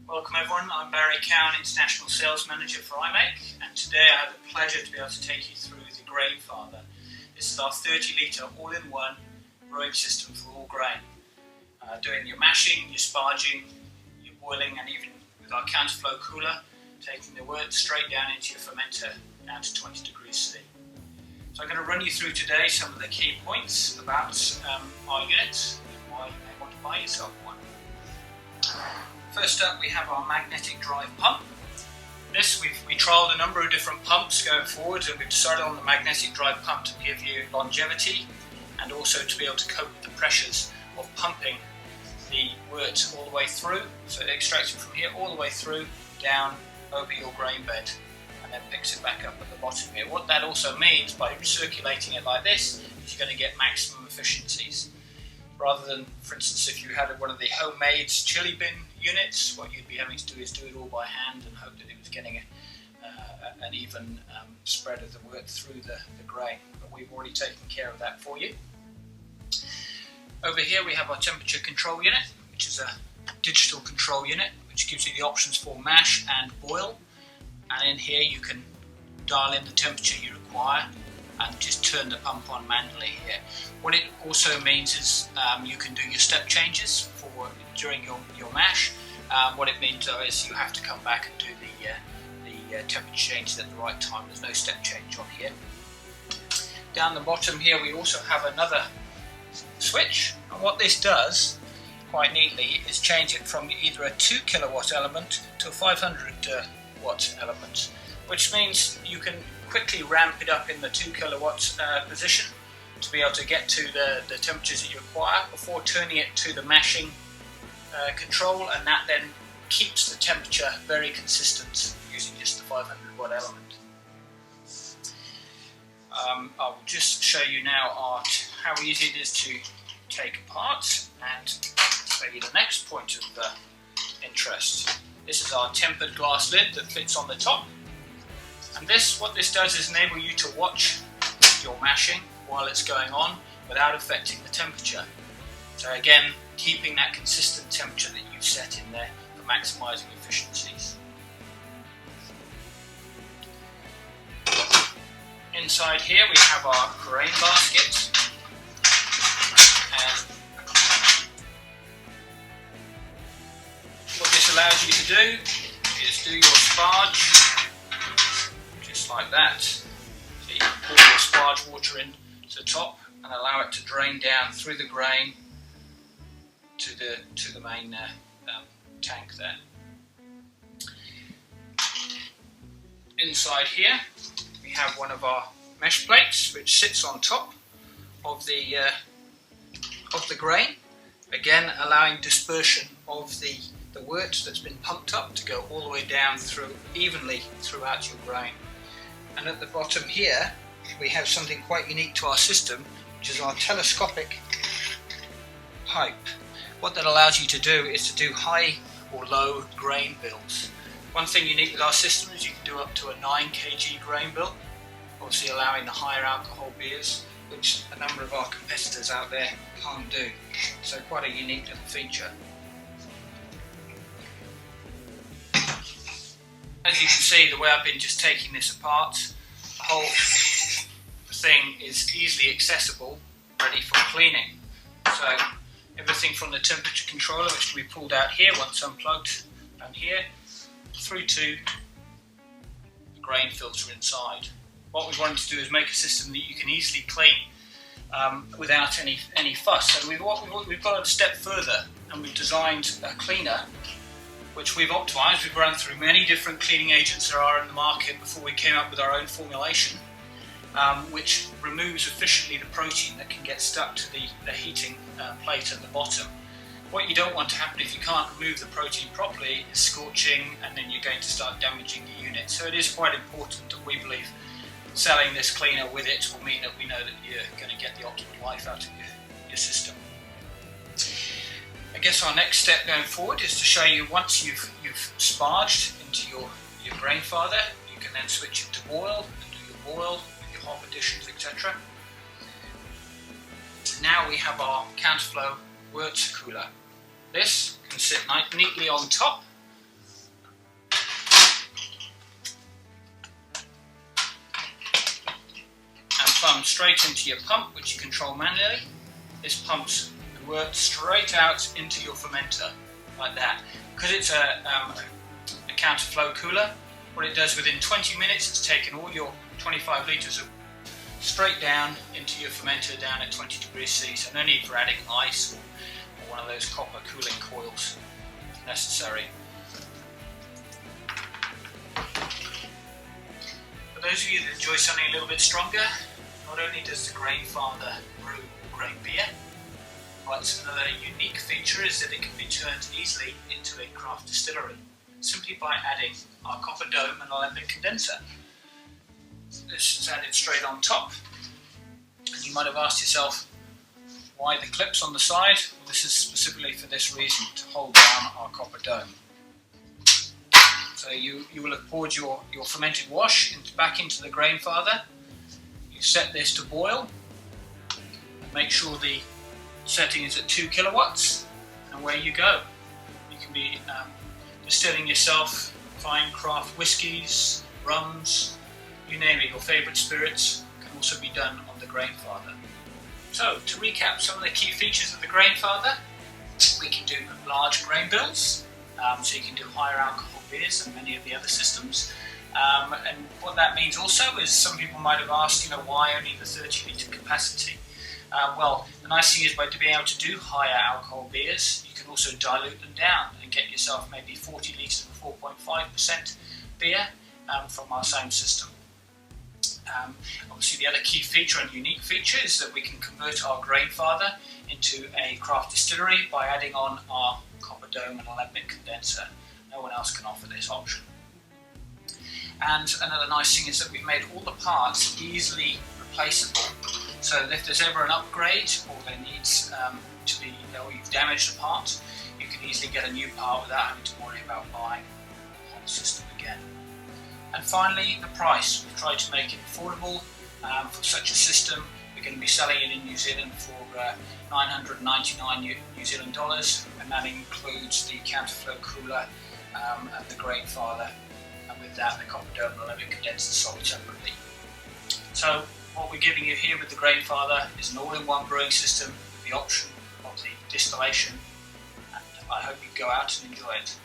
Welcome everyone, I'm Barry Cowan, International Sales Manager for iMake, and today I have the pleasure to be able to take you through the Grainfather. This is our 30 litre all-in-one brewing system for all grain. Doing your mashing, your sparging, your boiling, and even with our Counterflow Cooler, taking the wort straight down into your fermenter down to 20 degrees C. So I'm going to run you through today some of the key points about our unit and why you may want to buy yourself one. First up, we have our magnetic drive pump. This, we trialled a number of different pumps going forward, and we've decided on the magnetic drive pump to give you longevity and also to be able to cope with the pressures of pumping the wort all the way through. So it extracts it from here all the way through, down over your grain bed, and then picks it back up at the bottom here. What that also means by recirculating it like this is you're going to get maximum efficiencies. Rather than, for instance, if you had one of the homemade chili bin units, what you'd be having to do is do it all by hand and hope that it was getting an even spread of the wort through the grain. But we've already taken care of that for you. Over here we have our temperature control unit, which is a digital control unit, which gives you the options for mash and boil. And in here you can dial in the temperature you require and just turn the pump on manually here. What it also means is you can do your step changes during your mash. What it means though is you have to come back and do the temperature changes at the right time. There's no step change on here. Down the bottom here we also have another switch, and what this does quite neatly is change it from either a 2 kilowatt element to a 500 watt element, which means you can quickly ramp it up in the 2 kilowatt position to be able to get to the temperatures that you require before turning it to the mashing control, and that then keeps the temperature very consistent using just the 500 watt element. I will just show you now how easy it is to take apart and show you the next point of interest. This is our tempered glass lid that fits on the top. And what this does is enable you to watch your mashing while it's going on without affecting the temperature. So again, keeping that consistent temperature that you've set in there for maximising efficiencies. Inside here we have our grain basket. And what this allows you to do is do your sparge just like that. So you can pour your sparge water in to the top and allow it to drain down through the grain to the main tank there. Inside here we have one of our mesh plates which sits on top of the grain, again allowing dispersion of the wort that's been pumped up to go all the way down through evenly throughout your grain. And at the bottom here we have something quite unique to our system, which is our telescopic pipe. What that allows you to do is to do high or low grain bills. One thing unique with our system is you can do up to a 9 kg grain bill, obviously allowing the higher alcohol beers, which a number of our competitors out there can't do. So quite a unique little feature. As you can see, the way I've been just taking this apart, the whole thing is easily accessible, ready for cleaning. So everything from the temperature controller, which can be pulled out here once unplugged, and here, through to the grain filter inside. What we wanted to do is make a system that you can easily clean without any fuss. And we've gone a step further, and we've designed a cleaner which we've optimised. We've run through many different cleaning agents there are in the market before we came up with our own formulation, which removes efficiently the protein that can get stuck to the heating plate at the bottom. What you don't want to happen if you can't remove the protein properly is scorching, and then you're going to start damaging your unit. So it is quite important that we believe selling this cleaner with it will mean that we know that you're going to get the optimal life out of your system. I guess our next step going forward is to show you, once you've sparged into your Grainfather, you can then switch it to boil and do your boil with your hop additions, etc. Now we have our Counterflow Cooler. This can sit neatly on top comes straight into your pump, which you control manually. This pumps the wort straight out into your fermenter, like that. Because it's a Counterflow Cooler, what it does within 20 minutes, it's taken all your 25 litres of straight down into your fermenter down at 20 degrees C, so no need for adding ice or one of those copper cooling coils if necessary. For those of you that enjoy something a little bit stronger, not only does the Grainfather brew grain beer, but another unique feature is that it can be turned easily into a craft distillery, simply by adding our copper dome and alembic condenser. This is added straight on top, and you might have asked yourself why the clips on the side. Well, this is specifically for this reason, to hold down our copper dome. So you will have poured your fermented wash back into the Grainfather. You set this to boil, and make sure the setting is at 2 kilowatts, and away you go. You can be distilling yourself fine craft whiskies, rums, you name it, your favourite spirits can also be done on the Grainfather. So, to recap some of the key features of the Grainfather, we can do large grain bills, so you can do higher alcohol beers than many of the other systems. And what that means also is, some people might have asked, why only the 30 litre capacity? Well, the nice thing is, by being able to do higher alcohol beers, you can also dilute them down and get yourself maybe 40 litres of 4.5% beer from our same system. Obviously, the other key feature and unique feature is that we can convert our Grainfather into a craft distillery by adding on our copper dome and alembic condenser. No one else can offer this option. And another nice thing is that we've made all the parts easily replaceable. So if there's ever an upgrade, or there needs to be, or you've damaged a part, you can easily get a new part without having to worry about buying the whole system again. And finally, the price. We've tried to make it affordable for such a system. We're going to be selling it in New Zealand for $999 New Zealand dollars, and that includes the Counterflow Cooler and the Grainfather, and with that the copper dome and alembic condenser sold separately. So what we're giving you here with the Grainfather is an all-in-one brewing system with the option of the distillation, and I hope you go out and enjoy it.